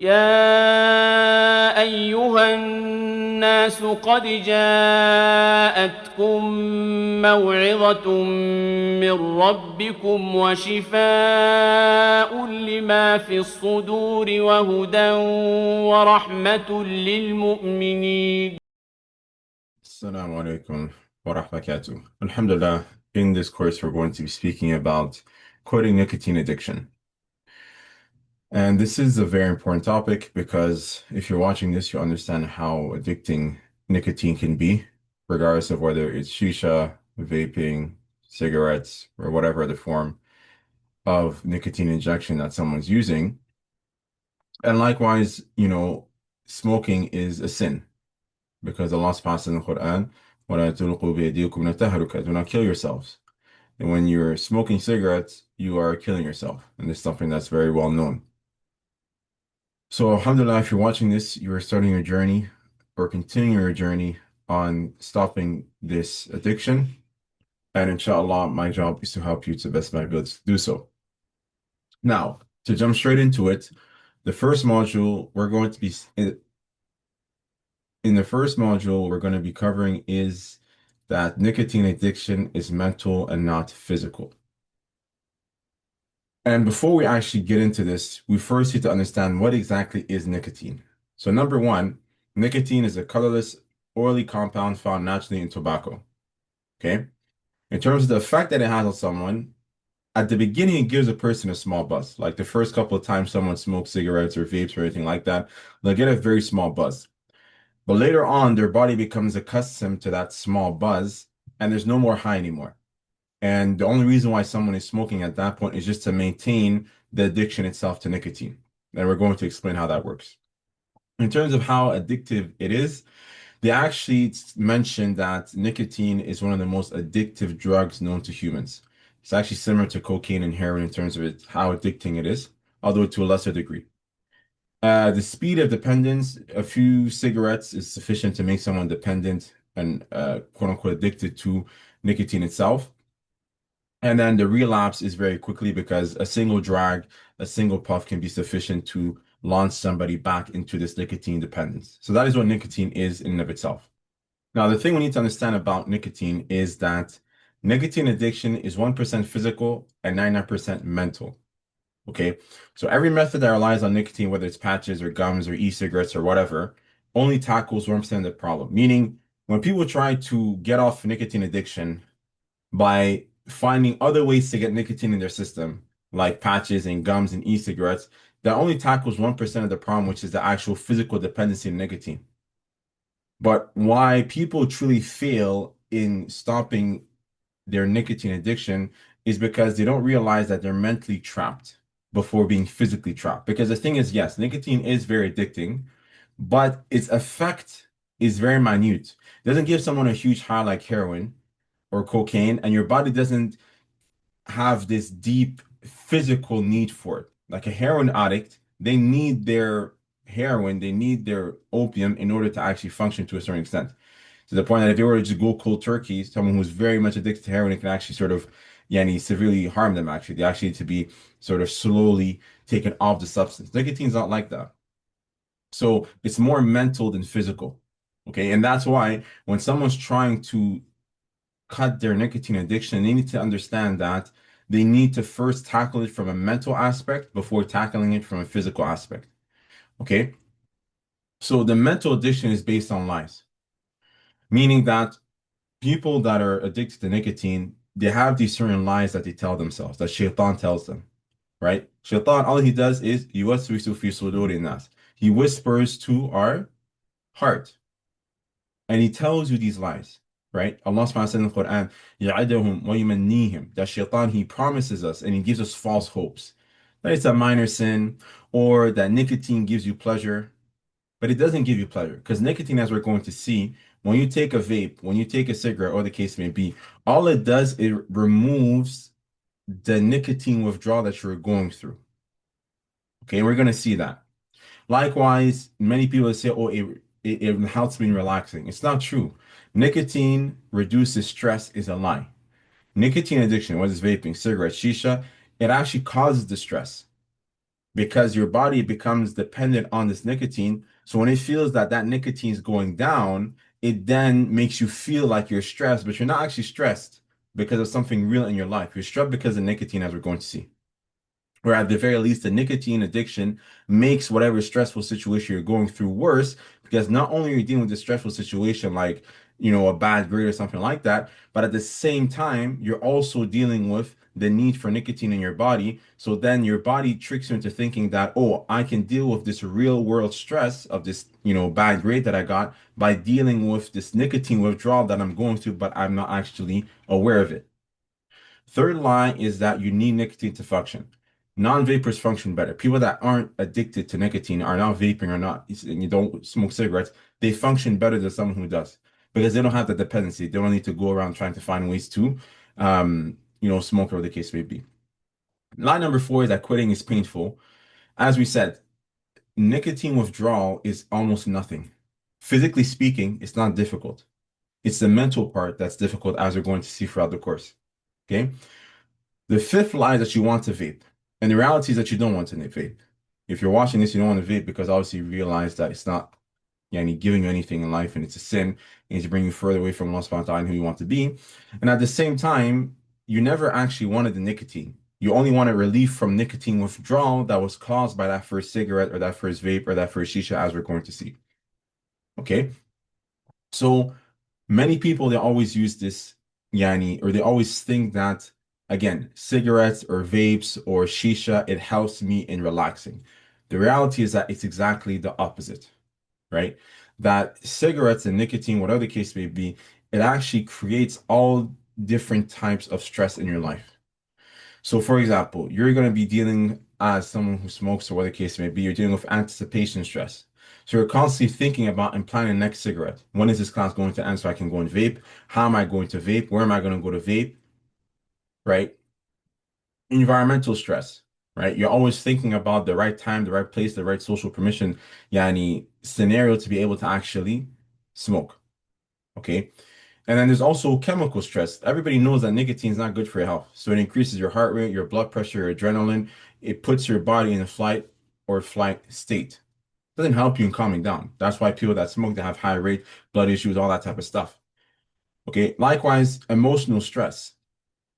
يا أيها الناس قد جاءتكم موعظة من ربكم وشفاء لما في الصدور وهدى ورحمة للمؤمنين. Assalamu alaikum wa rahmatullahi. Alhamdulillah, in this course, we're going to be speaking about quitting nicotine addiction. And this is a very important topic because if you're watching this, you understand how addicting nicotine can be, regardless of whether it's shisha, vaping, cigarettes, or whatever other form of nicotine injection that someone's using. And likewise, smoking is a sin because Allah subhanahu wa ta'ala says in the Quran, وَلَا تُلْقُوا بِأَيْدِيكُمْ إِلَى التَّهْلُكَةِ. Do not kill yourselves. And when you're smoking cigarettes, you are killing yourself. And this is something that's very well known. So, alhamdulillah, if you're watching this, you are starting your journey or continuing your journey on stopping this addiction. And inshallah, my job is to help you to the best of my ability to do so. Now, to jump straight into it, the first module we're going to be in the first module we're going to be covering is that nicotine addiction is mental and not physical. And before we actually get into this, we first need to understand what exactly is nicotine. So number one, nicotine is a colorless, oily compound found naturally in tobacco. Okay? In terms of the effect that it has on someone, at the beginning, it gives a person a small buzz. Like the first couple of times someone smokes cigarettes or vapes or anything like that, they'll get a very small buzz. But later on, their body becomes accustomed to that small buzz, and there's no more high anymore. And the only reason why someone is smoking at that point is just to maintain the addiction itself to nicotine. And we're going to explain how that works. In terms of how addictive it is, they actually mentioned that nicotine is one of the most addictive drugs known to humans. It's actually similar to cocaine and heroin in terms of how addicting it is, although to a lesser degree. The speed of dependence, a few cigarettes is sufficient to make someone dependent and quote unquote addicted to nicotine itself. And then the relapse is very quickly because a single drag, a single puff can be sufficient to launch somebody back into this nicotine dependence. So that is what nicotine is in and of itself. Now, the thing we need to understand about nicotine is that nicotine addiction is 1% physical and 99% mental. Okay, so every method that relies on nicotine, whether it's patches or gums or e-cigarettes or whatever, only tackles 1% of the problem. Meaning, when people try to get off nicotine addiction by finding other ways to get nicotine in their system, like patches and gums and e-cigarettes, that only tackles 1% of the problem, which is the actual physical dependency of nicotine. But why people truly fail in stopping their nicotine addiction is because they don't realize that they're mentally trapped before being physically trapped. Because the thing is, yes, nicotine is very addicting, but its effect is very minute. It doesn't give someone a huge high like heroin or cocaine, and your body doesn't have this deep physical need for it. Like a heroin addict, they need their heroin, they need their opium in order to actually function to a certain extent. To the point that if you were to just go cold turkey, someone who's very much addicted to heroin, it can actually sort of, severely harm them actually. They actually need to be sort of slowly taken off the substance. Nicotine's not like that. So it's more mental than physical. Okay. And that's why when someone's trying to cut their nicotine addiction, they need to understand that they need to first tackle it from a mental aspect before tackling it from a physical aspect. Okay. So the mental addiction is based on lies, meaning that people that are addicted to nicotine, they have these certain lies that they tell themselves, that shaitan tells them, right? Shaitan, all he does is yuwaswisu fi suduri nas. He whispers to our heart, and he tells you these lies, right? Allah subhanahu wa ta'ala said in the Quran, يَعِدُهُمْ وَيُمَنِّيهِمْ. That shaitan, he promises us and he gives us false hopes. That it's a minor sin or that nicotine gives you pleasure, but it doesn't give you pleasure because nicotine, as we're going to see, when you take a vape, when you take a cigarette, or the case may be, all it does, it removes the nicotine withdrawal that you're going through. Okay, we're going to see that. Likewise, many people say, oh, it helps me relaxing. It's not true. Nicotine reduces stress is a lie. Nicotine addiction, whether it's vaping, cigarettes, shisha, it actually causes the stress. because your body becomes dependent on this nicotine. So when it feels that that nicotine is going down, it then makes you feel like you're stressed, but you're not actually stressed because of something real in your life. You're stressed because of nicotine, as we're going to see. Or at the very least, the nicotine addiction makes whatever stressful situation you're going through worse because not only are you dealing with a stressful situation like, a bad grade or something like that, but at the same time, you're also dealing with the need for nicotine in your body. So then your body tricks you into thinking that, oh, I can deal with this real world stress of this, bad grade that I got by dealing with this nicotine withdrawal that I'm going through, but I'm not actually aware of it. Third line is that you need nicotine to function. Non-vapors function better. People that aren't addicted to nicotine, are not vaping or not, and you don't smoke cigarettes, they function better than someone who does because they don't have the dependency. They don't need to go around trying to find ways to, smoke, or the case may be. Line number four is that quitting is painful. As we said, nicotine withdrawal is almost nothing. Physically speaking, it's not difficult. It's the mental part that's difficult, as we're going to see throughout the course. Okay. The fifth lie is that you want to vape. And the reality is that you don't want to vape. If you're watching this, you don't want to vape because obviously you realize that it's not giving you anything in life and it's a sin and it's bringing you further away from Allah subhanahu wa ta'ala and who you want to be. And at the same time, you never actually wanted the nicotine. You only wanted relief from nicotine withdrawal that was caused by that first cigarette or that first vape or that first shisha, as we're going to see. Okay? So many people, they always use this, or they always think that, again, cigarettes or vapes or shisha, it helps me in relaxing. The reality is that it's exactly the opposite, right? That cigarettes and nicotine, whatever the case may be, it actually creates all different types of stress in your life. So, for example, you're going to be dealing as someone who smokes or whatever the case may be, you're dealing with anticipation stress. So you're constantly thinking about and planning the next cigarette. When is this class going to end so I can go and vape? How am I going to vape? Where am I going to go to vape? Right? Environmental stress, right? You're always thinking about the right time, the right place, the right social permission, scenario to be able to actually smoke. Okay. And then there's also chemical stress. Everybody knows that nicotine is not good for your health. So it increases your heart rate, your blood pressure, your adrenaline. It puts your body in a flight or flight state. It doesn't help you in calming down. That's why people that smoke, they have high rate, blood issues, all that type of stuff. Okay. Likewise, emotional stress,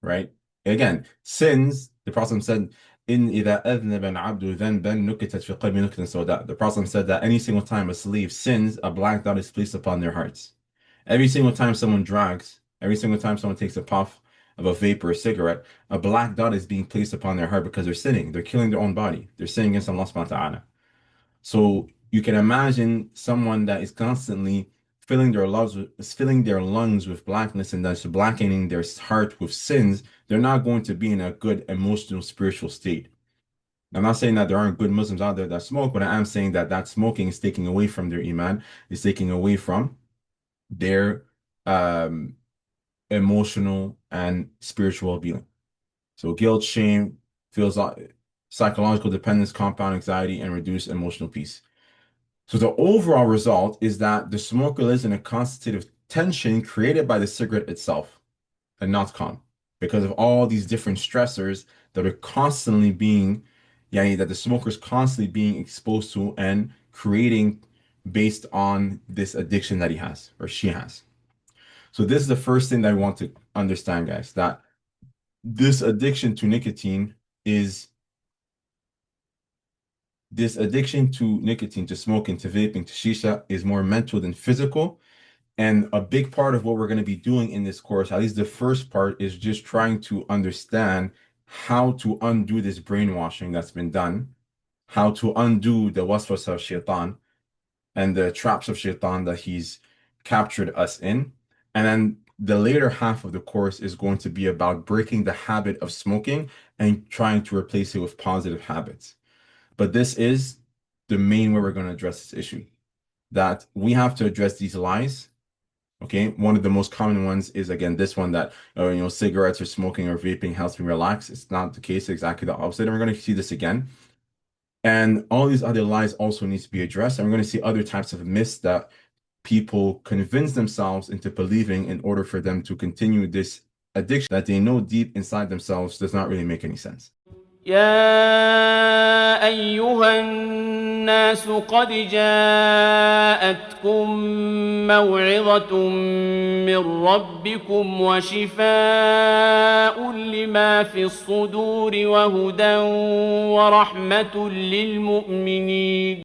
right? Again, sins, the Prophet said, إن إذا أذنب العبد ذنبا نكتت في قلبه نكتة سوداء. The Prophet said that any single time a slave sins, a black dot is placed upon their hearts. Every single time someone drags, every single time someone takes a puff of a vape or a cigarette, a black dot is being placed upon their heart because they're sinning. They're killing their own body. They're sinning against Allah subhanahu wa ta'ala. So you can imagine someone that is constantly filling their lungs with blackness and that's blackening their heart with sins. They're not going to be in a good emotional, spiritual state. I'm not saying that there aren't good Muslims out there that smoke, but I am saying that that smoking is taking away from their iman, is taking away from their um, emotional and spiritual well-being. So guilt, shame, feels like psychological dependence, compound anxiety, and reduced emotional peace. So the overall result is that the smoker lives in a constant state of tension created by the cigarette itself and not calm because of all these different stressors that are constantly being, that the smoker is constantly being exposed to and creating based on this addiction that he has or she has. So this is the first thing that I want to understand, guys, that this addiction to nicotine is this addiction to nicotine, to smoking, to vaping, to shisha is more mental than physical. And a big part of what we're going to be doing in this course, at least the first part, is just trying to understand how to undo this brainwashing that's been done, how to undo the waswas of shaitan and the traps of shaitan that he's captured us in. And then the later half of the course is going to be about breaking the habit of smoking and trying to replace it with positive habits. But this is the main way we're going to address this issue, that we have to address these lies. Okay, one of the most common ones is again this one that cigarettes or smoking or vaping helps me relax. It's not the case, exactly the opposite. And we're going to see this again. And all these other lies also need to be addressed. And we're going to see other types of myths that people convince themselves into believing in order for them to continue this addiction that they know deep inside themselves does not really make any sense. يا أيها الناس قد جاءتكم موعظة من ربكم وشفاء لما في الصدور وهدى ورحمة للمؤمنين